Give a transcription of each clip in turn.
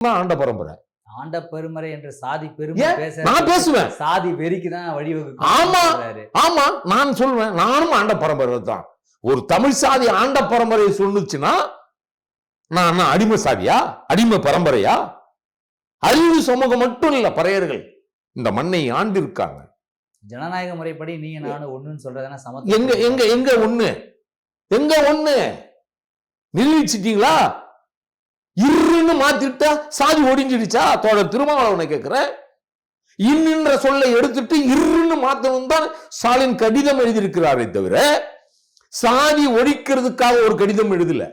ஆண்ட பரம்பரை. ஆண்ட பெருமறை என்று சாதி பெருமை நான் பேசுவேன். சாதி வெறிக்கு தான் வழிவகுக்கும். ஆமா ஆமா, நான் சொல்வேன். நானும் ஆண்ட பரம்பரை தான். ஒரு தமிழ் சாதி ஆண்ட பரம்பரையை சொன்னுச்சுன்னா நான் அடிமை சாதியா, அடிமை பரம்பரையா? அறிவு சமூகம் மட்டும் இல்ல, பறையர்கள் இந்த மண்ணை ஆண்டிருக்காங்க. ஜனநாயக முறைப்படி நீங்க நானும் ஒண்ணுன்னு சொல்றதுனா சமத்துவம். எங்க எங்க எங்க ஒண்ணு, எங்க ஒண்ணு நிரூபிச்சிட்டீங்களா? இருன்னு மாத்திட்டா சாதி ஒடிஞ்சிடுச்சா? தோழர் திருமாவளவனை கேட்கிறேன். இன்னின்ற சொல்லை எடுத்துட்டு இருன்னு மாத்தணும் தான் ஸ்டாலின் கடிதம் எழுதியிருக்கிறாரே தவிர சாதி ஒழிக்கிறதுக்காக ஒரு கடிதம் எழுதல.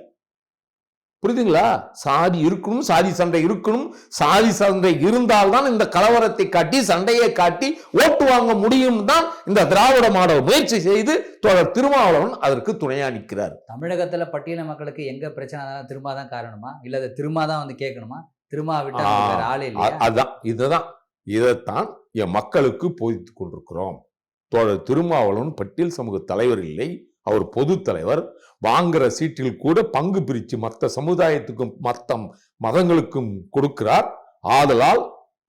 புரியுதுங்களா? சாதி இருக்கணும், சாதி சண்டை இருக்கணும். சாதி சண்டை இருந்தால்தான் இந்த கலவரத்தை காட்டி, சண்டையை காட்டி ஓட்டு வாங்க முடியும் தான் இந்த திராவிட மாடல் முயற்சி செய்து தோழர் திருமாவளவன் அதற்கு துணையா நிற்கிறார். தமிழகத்துல பட்டியல மக்களுக்கு எங்க பிரச்சனை திருமா தான் காரணமா, இல்ல அதை திருமா தான் வந்து கேட்கணுமா? திருமா விட்டா ஆளே இல்லையா? அதான் இதைத்தான் என் மக்களுக்கு போதித்துக் கொண்டிருக்கிறோம். தோழர் திருமாவளவன் பட்டியல் சமூக தலைவர் இல்லை, அவர் பொது தலைவர். வாங்குற சீட்டில் கூட பங்கு பிரித்து மற்ற சமுதாயத்துக்கும் மற்ற மதங்களுக்கும் கொடுக்கிறார். ஆதலால்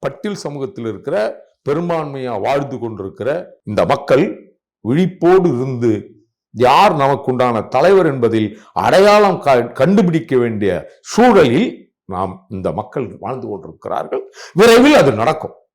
பட்டியல் சமூகத்தில் இருக்கிற பெரும்பான்மையா வாழ்ந்து கொண்டிருக்கிற இந்த மக்கள் விழிப்போடு இருந்து யார் நமக்குண்டான தலைவர் என்பதில் அடையாளம் கண்டுபிடிக்க வேண்டிய சூழலில் நாம் இந்த மக்கள் வாழ்ந்து கொண்டிருக்கிறார்கள். விரைவில் அது நடக்கும்.